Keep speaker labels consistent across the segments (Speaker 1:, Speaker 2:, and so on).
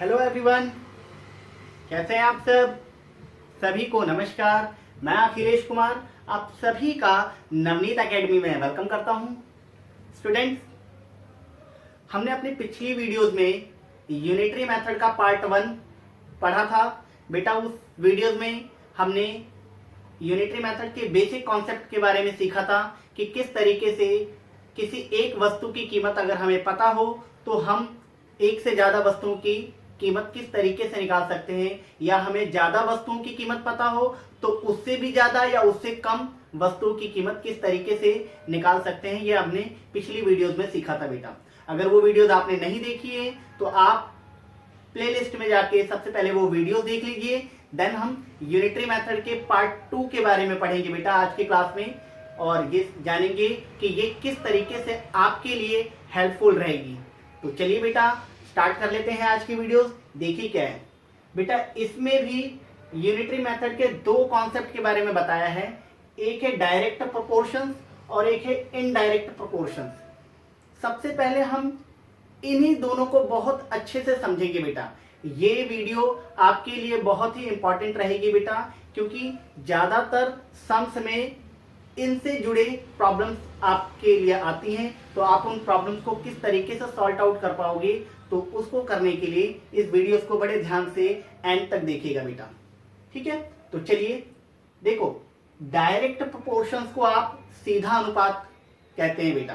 Speaker 1: Hello everyone, कैसे हैं आप सब? सभी को नमस्कार। मैं अखिलेश कुमार आप सभी का नवनीत एकेडमी में वेलकम करता हूं। स्टूडेंट्स, हमने अपनी पिछली वीडियोस में यूनिटरी मेथड का पार्ट 1 पढ़ा था। बेटा उस वीडियोस में हमने यूनिटरी मेथड के बेसिक कॉन्सेप्ट के बारे में सीखा था कि किस तरीके से किसी एक वस्तु की कीमत अगर हमें पता हो तो हम एक से ज्यादा वस्तुओं की कीमत किस तरीके से निकाल सकते हैं, या हमें ज्यादा वस्तुओं की कीमत पता हो तो उससे भी ज्यादा या उससे कम वस्तुओं की कीमत किस तरीके से निकाल सकते हैं। ये हमने पिछली वीडियोस में सीखा था बेटा। अगर वो वीडियोस आपने नहीं देखी है तो आप प्लेलिस्ट में जाके सबसे पहले वो वीडियोस देख लीजिए। देन हम यूनिटरी मेथड के पार्ट 2 के बारे में पढ़ेंगे बेटा आज की क्लास में, और ये जानेंगे कि ये किस तरीके से आपके लिए हेल्पफुल रहेगी। तो चलिए बेटा स्टार्ट कर लेते हैं आज की वीडियोस। देखिए क्या है बेटा, इसमें भी यूनिटरी मेथड के दो कॉन्सेप्ट के बारे में बताया है। एक है डायरेक्ट प्रोपोर्शंस और एक है इनडायरेक्ट प्रोपोर्शंस। सबसे पहले हम इन्हीं दोनों को बहुत अच्छे से समझेंगे बेटा। ये वीडियो आपके लिए बहुत ही इंपॉर्टेंट रहेगी बेटा, क्योंकि ज्यादातर सम्स में इनसे जुड़े प्रॉब्लम्स आपके लिए आती हैं। तो आप उन प्रॉब्लम्स को किस तरीके से सॉल्व आउट कर पाओगे, तो उसको करने के लिए इस वीडियोस को बड़े ध्यान से एंड तक देखिएगा बेटा। ठीक है, तो चलिए देखो, डायरेक्ट प्रोपोर्शंस को आप सीधा अनुपात कहते हैं बेटा।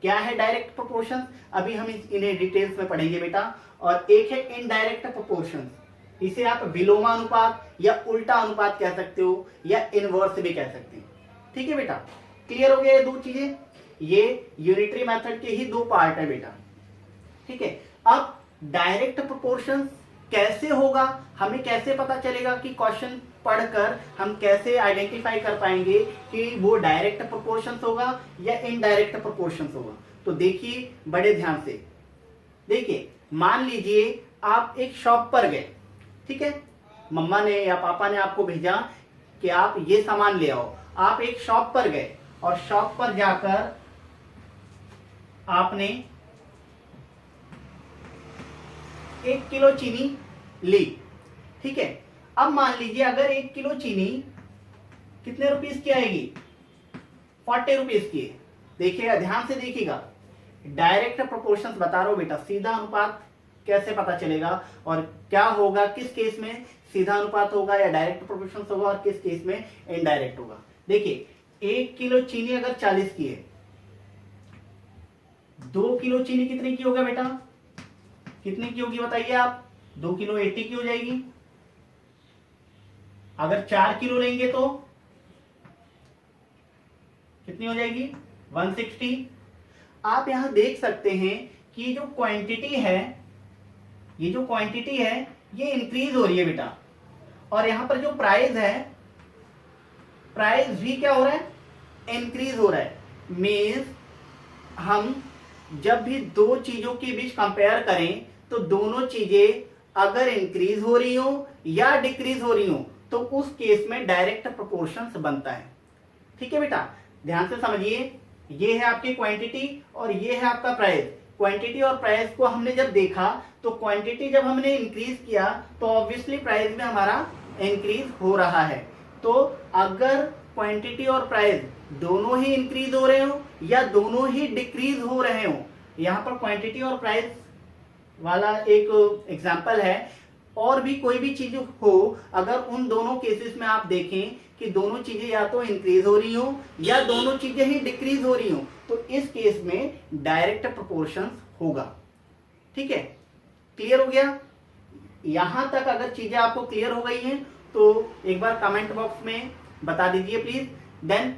Speaker 1: क्या है डायरेक्ट प्रोपोर्शंस, अभी हम इन्हें डिटेल्स में पढ़ेंगे बेटा। और एक है इनडायरेक्ट प्रोपोर्शंस, इसे आप विलोमानुपात या उल्टा अनुपात कह सकते हो, या इनवर्स भी कह सकते हैं। ठीक है बेटा, क्लियर हो गया ये दो चीजें। ये यूनिटरी मेथड के ही दो पार्ट है बेटा। ठीक है, अब डायरेक्ट प्रोपोर्शंस कैसे होगा, हमें कैसे पता चलेगा कि क्वेश्चन पढ़कर हम कैसे आइडेंटिफाई कर पाएंगे कि वो डायरेक्ट प्रोपोर्शंस होगा या इनडायरेक्ट प्रोपोर्शंस होगा। तो देखिए बड़े ध्यान से देखिए, मान लीजिए आप एक शॉप पर गए। ठीक है, मम्मा ने या पापा ने आपको भेजा कि आप ये सामान ले आओ। आप एक शॉप पर गए और शॉप पर जाकर आपने 1 किलो चीनी ली। ठीक है, अब मान लीजिए अगर 1 किलो चीनी कितने रुपीस की आएगी, 40 रुपीस की। देखिएगा, ध्यान से देखिएगा, डायरेक्ट प्रोपोर्शंस बता रहा हूं बेटा। सीधा अनुपात कैसे पता चलेगा और क्या होगा, किस केस में सीधा अनुपात होगा या डायरेक्ट प्रोपोर्शंस होगा और किस केस में इनडायरेक्ट होगा। देखिए, 1 किलो चीनी अगर 40 की है, 2 किलो चीनी कितने की होगा बेटा, कितने की होगी बताइए आप? 2 किलो 80 की हो जाएगी। अगर 4 किलो लेंगे तो कितनी हो जाएगी, 160। आप यहां देख सकते हैं कि जो क्वांटिटी है, ये जो क्वांटिटी है ये इंक्रीज हो रही है बेटा। और यहां पर जो प्राइस है, प्राइस भी क्या हो रहा है, इंक्रीज हो रहा है। मीन्स हम जब भी दो चीजों के बीच कंपेयर करें तो दोनों चीजें अगर इंक्रीज हो रही हो या डिक्रीज हो रही हो तो उस केस में डायरेक्ट प्रोपोर्शंस बनता है। ठीक है बेटा, ध्यान से समझिए। ये है आपकी क्वांटिटी और ये है आपका प्राइस। क्वांटिटी और प्राइस को हमने जब देखा तो क्वांटिटी जब हमने इंक्रीज किया तो ऑब्वियसली प्राइस में हमारा इंक्रीज हो रहा है। तो अगर क्वांटिटी और प्राइस दोनों ही इंक्रीज हो रहे हो या दोनों ही डिक्रीज हो रहे हो, यहां पर क्वांटिटी और प्राइस वाला एक एग्जांपल है। और भी कोई भी चीज हो, अगर उन दोनों केसेस में आप देखें कि दोनों चीजें या तो इंक्रीज हो रही हो या दोनों चीजें ही डिक्रीज हो रही हो, तो इस केस में डायरेक्ट प्रोपोर्शंस होगा। ठीक है, क्लियर हो गया? यहां तक अगर चीजें आपको क्लियर हो गई हैं तो एक बार कमेंट बॉक्स में बता दीजिए प्लीज। देन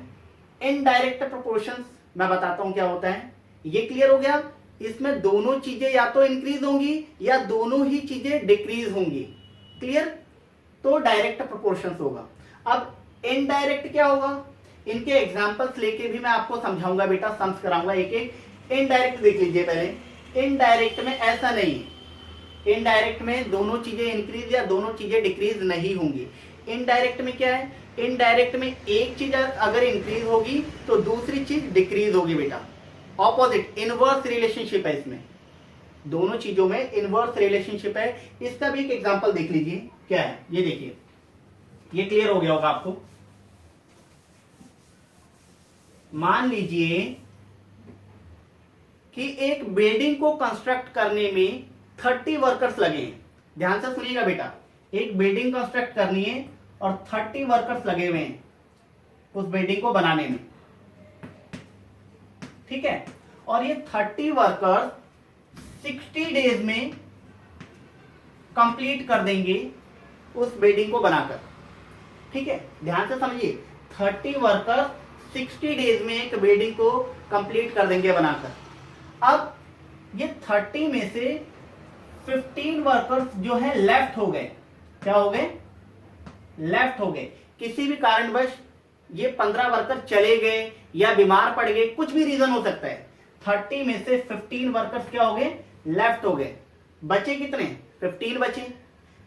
Speaker 1: इनडायरेक्ट प्रोपोर्शंस मैं बताता हूं क्या होता है। ये क्लियर हो गया? इसमें दोनों चीजें या तो इंक्रीज होंगी या दोनों ही चीजें डिक्रीज होंगी। क्लियर? तो डायरेक्ट प्रोपोर्शंस होगा। अब इनडायरेक्ट क्या होगा, इनके एग्जांपल्स लेके भी मैं आपको समझाऊंगा बेटा, सम्स कराऊंगा एक एक। इनडायरेक्ट देख लीजिए पहले। इनडायरेक्ट में ऐसा नहीं है, इनडायरेक्ट में दोनों चीजें इंक्रीज या दोनों चीजें डिक्रीज नहीं होंगी। इनडायरेक्ट में क्या है, इनडायरेक्ट में एक चीज अगर इंक्रीज होगी तो दूसरी चीज डिक्रीज होगी बेटा। ऑपोजिट, इनवर्स रिलेशनशिप है इसमें। दोनों चीजों में इनवर्स रिलेशनशिप है। इसका भी एक एग्जांपल देख लीजिए क्या है, ये देखिए, ये क्लियर हो गया होगा आपको। मान लीजिए कि एक बिल्डिंग को कंस्ट्रक्ट करने में 30 वर्कर्स लगे हैं। ध्यान से सुनिएगा बेटा, एक बिल्डिंग कंस्ट्रक्ट करनी है और 30 वर्कर्स लगे हुए हैं उस बिल्डिंग को बनाने में, ठीक है। और ये 30 वर्कर्स 60 डेज में कंप्लीट कर देंगे उस बिल्डिंग को बनाकर, ठीक है। ध्यान से समझिए, 30 वर्कर्स 60 डेज में एक बिल्डिंग को कंप्लीट कर देंगे बनाकर। अब ये 30 में से 15 वर्कर्स जो है लेफ्ट हो गए। क्या हो गए? लेफ्ट हो गए। किसी भी कारणवश ये 15 वर्कर चले गए या बीमार पड़ गए, कुछ भी रीजन हो सकता है। 30 में से 15 वर्कर्स क्या हो गए? लेफ्ट हो गए। बचे कितने? 15 बचे।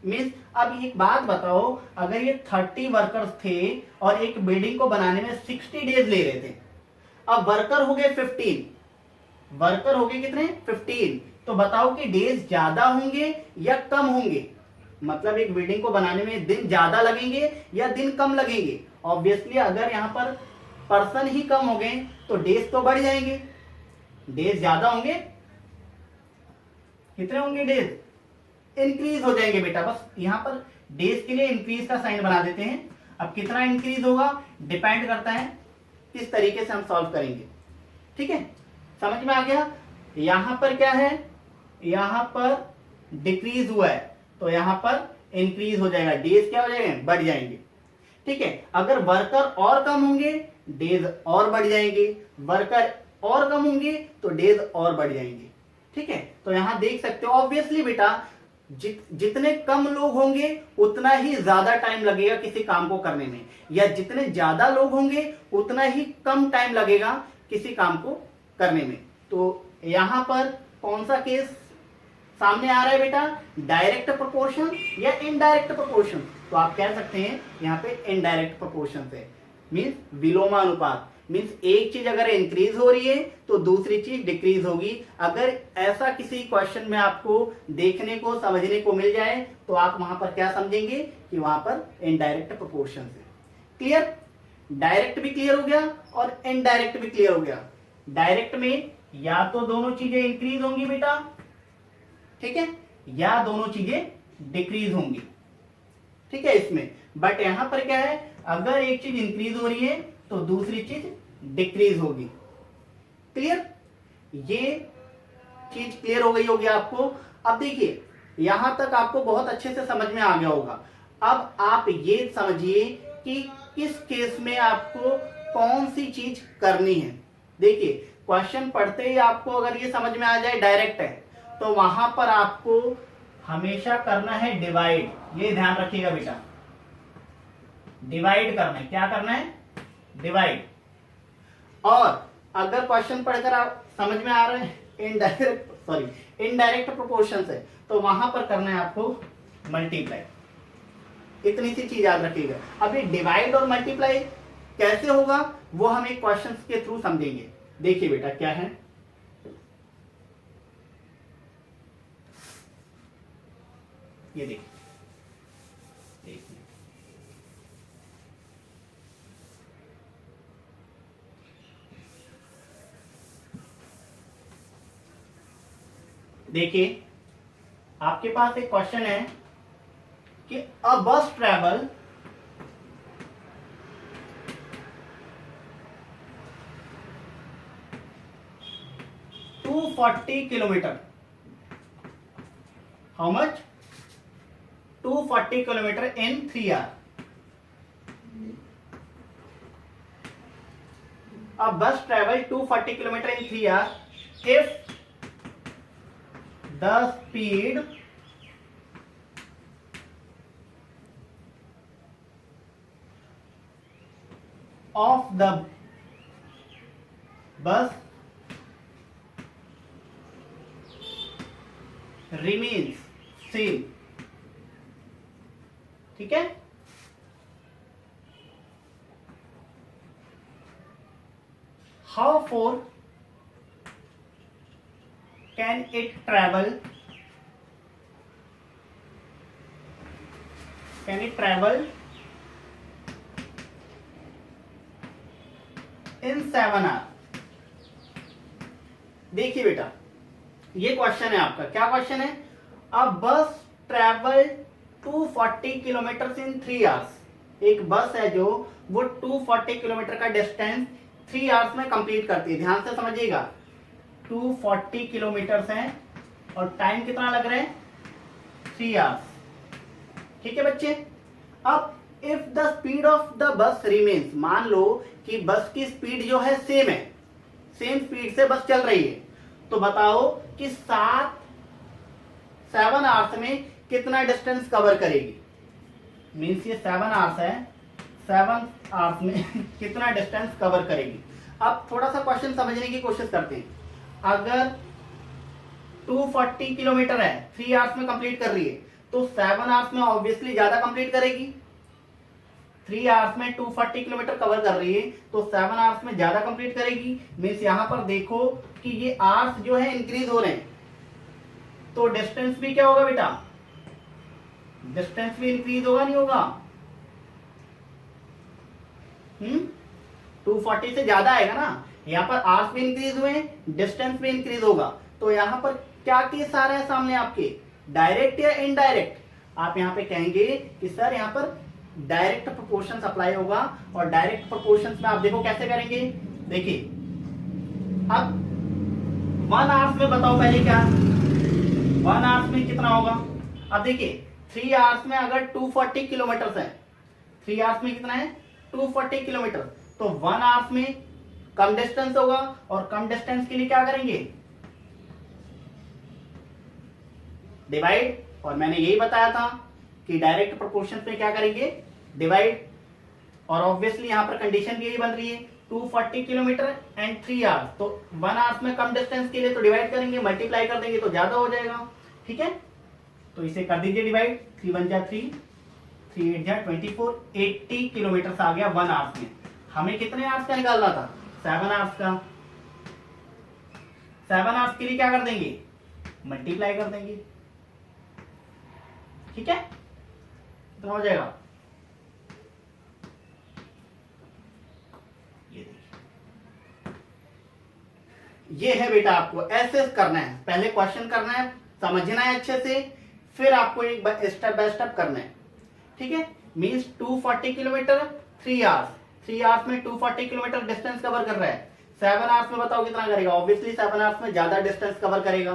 Speaker 1: मीन्स अब एक बात बताओ, अगर ये 30 वर्कर्स थे और एक बिल्डिंग को बनाने में 60 डेज ले रहे थे, अब वर्कर हो गए 15, वर्कर हो गए कितने? 15। तो बताओ कि डेज ज्यादा होंगे या कम होंगे? मतलब एक बिल्डिंग को बनाने में दिन ज्यादा लगेंगे या दिन कम लगेंगे? ऑब्वियसली अगर यहां पर पर्सन ही कम हो गए तो डेज तो बढ़ जाएंगे। डेज ज्यादा होंगे, कितने होंगे? डेज इंक्रीज हो जाएंगे बेटा। बस यहां पर डेज के लिए इंक्रीज का साइन बना देते हैं। अब कितना इंक्रीज होगा डिपेंड करता है किस तरीके से हम सॉल्व करेंगे, ठीक है। समझ में आ गया? यहां पर क्या है? यहां पर डिक्रीज हुआ है तो यहां पर इंक्रीज हो जाएगा, डेज क्या हो जाएंगे? बढ़ जाएंगे, ठीक है। अगर वर्कर और कम होंगे डेज और बढ़ जाएंगे, वर्कर और कम होंगे तो डेज और बढ़ जाएंगे, ठीक है। तो यहां देख सकते हो ऑब्वियसली बेटा, जितने कम लोग होंगे उतना ही ज्यादा टाइम लगेगा किसी काम को करने में, या जितने ज्यादा लोग होंगे उतना ही कम टाइम लगेगा किसी काम को करने में। तो यहां पर कौन सा केस सामने आ रहा है बेटा? डायरेक्ट प्रोपोर्शन या इनडायरेक्ट प्रोपोर्शन? तो आप कह सकते हैं यहाँ पे इनडायरेक्ट प्रोपोर्शन है, मीन्स विलोमानुपात। मीन्स एक चीज अगर इंक्रीज हो रही है तो दूसरी चीज डिक्रीज होगी। अगर ऐसा किसी क्वेश्चन में आपको देखने को समझने को मिल जाए तो आप वहां पर क्या समझेंगे कि वहां पर इनडायरेक्ट प्रोपोर्शन है। क्लियर? डायरेक्ट भी क्लियर हो गया और इनडायरेक्ट भी क्लियर हो गया। डायरेक्ट में या तो दोनों चीजें इंक्रीज होंगी बेटा, ठीक है, या दोनों चीजें डिक्रीज होंगी, ठीक है इसमें। बट यहां पर क्या है, अगर एक चीज इंक्रीज हो रही है तो दूसरी चीज डिक्रीज होगी। क्लियर? ये चीज क्लियर हो गई होगी आपको। अब देखिए यहां तक आपको बहुत अच्छे से समझ में आ गया होगा। अब आप ये समझिए कि किस केस में आपको कौन सी चीज करनी है। देखिए क्वेश्चन पढ़ते ही आपको अगर ये समझ में आ जाए डायरेक्ट है तो वहां पर आपको हमेशा करना है डिवाइड। ये ध्यान रखिएगा बेटा, डिवाइड करना है। क्या करना है? डिवाइड। और अगर क्वेश्चन पढ़कर आप समझ में आ रहे हैं इनडायरेक्ट प्रोपोर्शन है तो वहां पर करना है आपको मल्टीप्लाई। इतनी सी चीज याद रखिएगा। अब ये डिवाइड और मल्टीप्लाई कैसे होगा वो हम एक क्वेश्चन के थ्रू समझेंगे। देखिए बेटा क्या है, ये देखिए, देखिए आपके पास एक क्वेश्चन है कि a bus travel 240 kilometre. How much? 240 kilometre in 3 hour. A bus travel 240 kilometer in 3 hours if the speed of the bus remains same। ठीक है? How for can it travel in 7 hour. देखिए बेटा, ये question है आपका। क्या question है? अ बस ट्रैवल 240 किलोमीटर इन 3 आवर्स। एक बस है जो वो 240 किलोमीटर का डिस्टेंस 3 आवर्स में कंप्लीट करती है। ध्यान से समझिएगा, 240 किलोमीटर है और टाइम कितना लग रहा है? 3 आवर्स। ठीक है बच्चे। अब if the speed of the bus remains, मान लो कि बस की स्पीड जो है सेम है, सेम स्पीड से बस चल रही है, तो बताओ कि 7 आवर्स में कितना डिस्टेंस कवर करेगी। मीन्स ये 7 आवर्स है, 7 आवर्स में कितना डिस्टेंस कवर करेगी। अब थोड़ा सा क्वेश्चन समझने की कोशिश करते हैं। अगर 240 किलोमीटर है, 3 आवर्स में कंप्लीट कर रही है, तो 7 आवर्स में ऑब्वियसली ज्यादा कंप्लीट करेगी। 3 आवर्स में 240 किलोमीटर कवर कर रही है, तो 7 आवर्स में ज्यादा कंप्लीट करेगी। मीन्स यहां पर देखो कि ये आवर्स जो है इंक्रीज हो रहे हैं, तो डिस्टेंस भी क्या होगा बेटा? डिस्टेंस भी इंक्रीज होगा, नहीं होगा? 240 से ज्यादा आएगा ना। यहाँ पर आवर्स भी इंक्रीज हुए, डिस्टेंस भी इंक्रीज होगा। तो यहाँ पर क्या केस आ रहा है सामने आपके? डायरेक्ट या इनडायरेक्ट? आप यहाँ पे कहेंगे कि सर यहाँ पर डायरेक्ट प्रोपोर्शन अप्लाई होगा। और डायरेक्ट प्रोपोर्शन में आप देखो कैसे करेंगे। देखिए, अब 1 आवर्स में बताओ पहले क्या? 1 आवर्स में कितना होगा? अब देखिए, 3 आवर्स में अगर 240 किलोमीटर है, 3 आवर्स में कितना है? 240 किलोमीटर। तो 1 आवर्स में कम डिस्टेंस होगा, और कम डिस्टेंस के लिए क्या करेंगे? डिवाइड। और मैंने यही बताया था कि डायरेक्ट प्रोपोर्शन में क्या करेंगे? डिवाइड। और ऑब्वियसली यहां पर कंडीशन भी यही बन रही है, 240 किलोमीटर एंड 3 आवर्स। तो 1 आवर्स में कम डिस्टेंस के लिए तो डिवाइड करेंगे, मल्टीप्लाई कर देंगे तो ज्यादा हो जाएगा। ठीक है, तो इसे कर दीजिए डिवाइड। 3 1 जा 3, 3 8 जा 24, 80 किलोमीटर आ गया 1 आवर्स में। हमें कितने आवर्स का निकालना था? 7 आवर्स का। 7 आवर्स के लिए क्या कर देंगे? मल्टीप्लाई कर देंगे। ठीक है, तो हो जाएगा। ये देखिए, ये है बेटा, आपको ऐसे करना है। पहले क्वेश्चन करना है, समझना है अच्छे से, फिर आपको एक स्टेप बाय स्टेप करना है। ठीक है, मींस 240 किलोमीटर 3 आवर्स, 3 आवर्स में 240 किलोमीटर डिस्टेंस कवर कर रहा है। 7 आवर्स में बताओ कितना करेगा? ऑब्वियसली 7 आवर्स में ज्यादा डिस्टेंस कवर करेगा।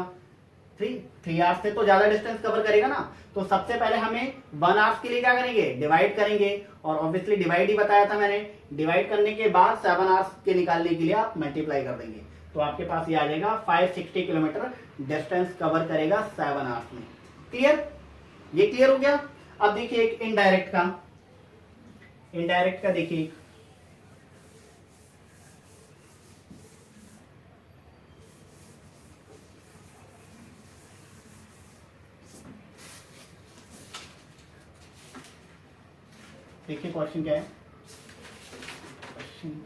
Speaker 1: 3 आवर्स से तो ज्यादा डिस्टेंस कवर करेगा ना। तो सबसे पहले हमें 1 आवर्स के लिए क्या करेंगे? डिवाइड करेंगे। और ऑब्वियसली डिवाइड ही बताया था मैंने। डिवाइड करने के बाद 7 आवर्स के निकालने के लिए आप मल्टीप्लाई कर देंगे, तो आपके पास ये आ जाएगा 560 किलोमीटर डिस्टेंस कवर करेगा 7 आवर्स में। क्लियर? ये क्लियर हो गया। अब देखिए एक इनडायरेक्ट का। इनडायरेक्ट का देखिए, देखिए क्वेश्चन क्या है। Question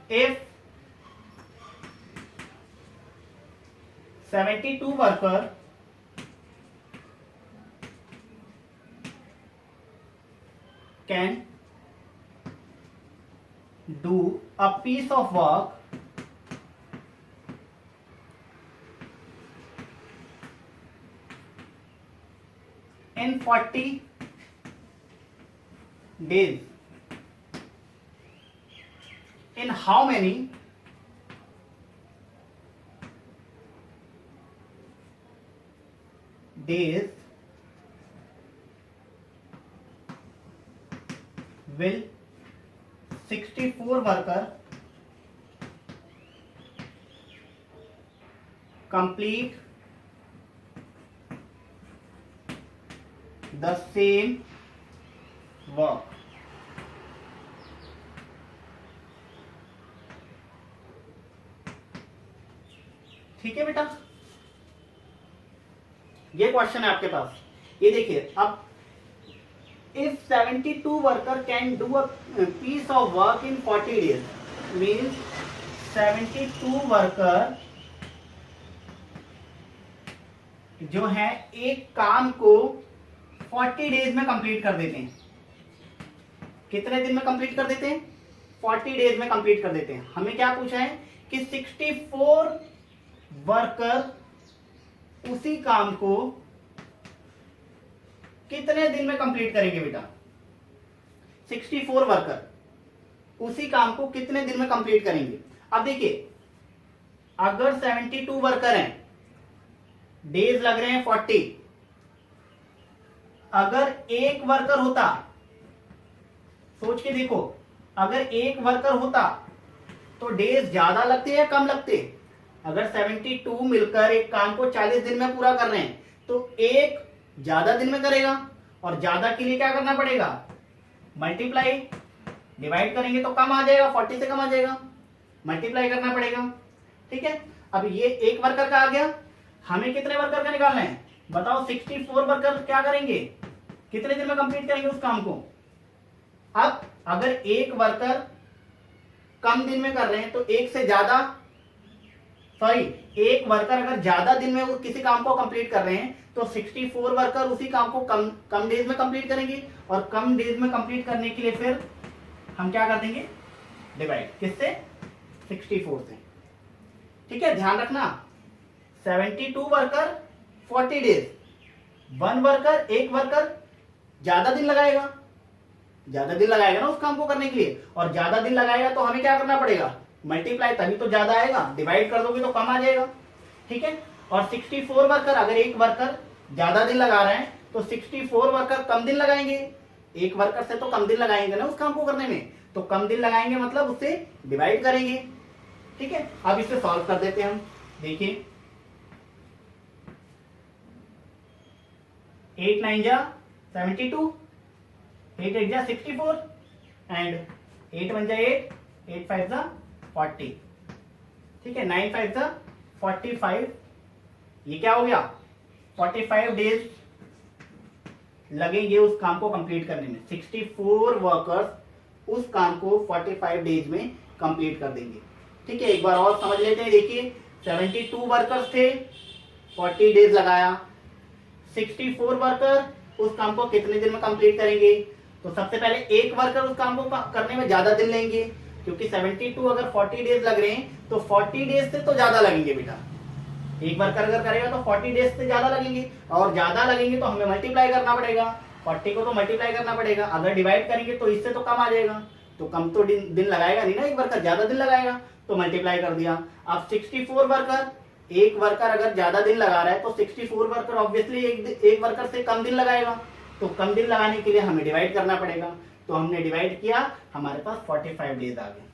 Speaker 1: if 72 worker can do a piece of work in 40 days, in how many days will 64 worker complete the same work? ठीक है बेटा, ये क्वेश्चन है आपके पास। ये देखिए, अब if 72 worker can do a piece of work in 40 days, means 72 worker जो है एक काम को 40 डेज में कंप्लीट कर देते हैं। कितने दिन में कंप्लीट कर देते हैं? 40 डेज में कंप्लीट कर देते हैं। हमें क्या पूछा है कि 64 वर्कर उसी काम को कितने दिन में कंप्लीट करेंगे बेटा? 64 वर्कर उसी काम को कितने दिन में कंप्लीट करेंगे? अब देखिए, अगर 72 वर्कर हैं, डेज लग रहे हैं 40, अगर एक वर्कर होता, सोच के देखो, अगर एक वर्कर होता तो डेज ज्यादा लगते या कम लगते? अगर 72 मिलकर एक काम को 40 दिन में पूरा कर रहे हैं तो एक ज्यादा दिन में करेगा, और ज्यादा के लिए क्या करना पड़ेगा? मल्टीप्लाई, डिवाइड करेंगे तो कम आ जाएगा, 40 से कम आ जाएगा, मल्टीप्लाई करना पड़ेगा। ठीक है, अब ये एक वर्कर का आ गया। हमें कितने वर्कर का निकालना है बताओ? 64 वर्कर क्या करेंगे, कितने दिन में कंप्लीट करेंगे उस काम को? अब अगर एक वर्कर कम दिन में कर रहे हैं तो एक से ज्यादा, सॉरी, एक वर्कर अगर ज्यादा दिन में किसी काम को कंप्लीट कर रहे हैं तो 64 वर्कर उसी काम को कम डेज में कंप्लीट करेंगे, और कम डेज में कंप्लीट करने के लिए फिर हम क्या कर देंगे? डिवाइड, किससे? 64 से। ठीक है, ध्यान रखना, 72 वर्कर 40 डेज, वन वर्कर, एक वर्कर ज्यादा दिन लगाएगा, ज्यादा दिन लगाएगा ना उस काम को करने के लिए, और ज्यादा दिन लगाएगा तो हमें क्या करना पड़ेगा? मल्टीप्लाई, तभी तो ज्यादा आएगा, डिवाइड कर दोगे तो कम आ जाएगा। ठीक है, और 64 वर्कर, अगर एक वर्कर ज्यादा दिन लगा रहे हैं तो 64 वर्कर कम दिन लगाएंगे, एक वर्कर से तो कम दिन लगाएंगे ना उस काम को करने में, तो कम दिन लगाएंगे मतलब उससे डिवाइड करेंगे। ठीक है, अब इसे सॉल्व कर देते हैं हम। देखिए, 8 9 जा 72, 8 8 जा 64, एंड 8 1 जा 8, 8 5 जा 40। ठीक है, 9 5 जा 45, ये क्या हो गया? 45 डेज लगेंगे उस काम को कंप्लीट करने में। 64 वर्कर्स उस काम को 45 डेज में कंप्लीट कर देंगे। ठीक है, एक बार और समझ लेते हैं। देखिए, 72 वर्कर्स थे, 40 डेज लगाया, 64 वर्कर उस काम को कितने दिन में कंप्लीट करेंगे? तो सबसे पहले एक वर्कर उस काम को करने में ज्यादा दिन लेंगे, क्योंकि 72 अगर 40 डेज लग रहे हैं तो 40 डेज से तो ज्यादा लगेंगे बेटा। एक वर्कर अगर करेगा तो 40 डेज से ज्यादा लगेंगे, और ज्यादा लगेंगे तो हमें मल्टीप्लाई करना पड़ेगा, 40 को तो मल्टीप्लाई करना पड़ेगा। अगर डिवाइड करेंगे तो इससे तो कम आ जाएगा, तो कम तो दिन लगाएगा नहीं ना, एक वर्कर ज्यादा दिन लगाएगा, तो मल्टीप्लाई कर दिया। अब 64 वर्कर, एक वर्कर अगर ज्यादा दिन लगा रहा है तो 64 वर्कर ऑब्वियसली एक वर्कर से कम दिन लगाएगा, तो कम दिन लगाने के लिए हमें डिवाइड करना पड़ेगा। तो हमने डिवाइड किया, हमारे पास 45 डेज आ गए।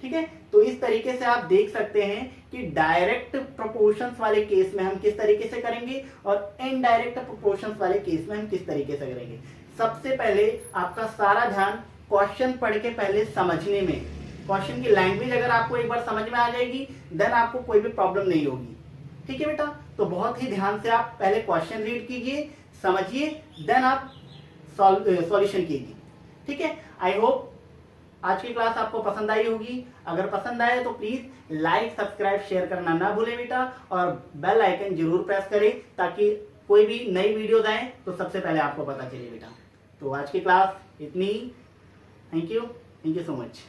Speaker 1: ठीक है, तो इस तरीके से आप देख सकते हैं कि डायरेक्ट प्रोपोर्शंस वाले केस में हम किस तरीके से करेंगे और इनडायरेक्ट प्रोपोर्शंस वाले केस में हम किस तरीके से करेंगे। सबसे पहले आपका सारा ध्यान क्वेश्चन पढ़ के पहले समझने में, क्वेश्चन की लैंग्वेज अगर आपको एक बार समझ में आ जाएगी देन आपको कोई भी प्रॉब्लम नहीं होगी। ठीक है बेटा, तो बहुत ही ध्यान से आप पहले क्वेश्चन रीड कीजिए, समझिए, देन आप सॉल्यूशन कीजिए। ठीक है, आई होप आज की क्लास आपको पसंद आई होगी। अगर पसंद आए तो प्लीज लाइक, सब्सक्राइब, शेयर करना ना भूलें बेटा, और बेल आइकन जरूर प्रेस करें ताकि कोई भी नई वीडियोज आए तो सबसे पहले आपको पता चले बेटा। तो आज की क्लास इतनी ही। Thank you so much.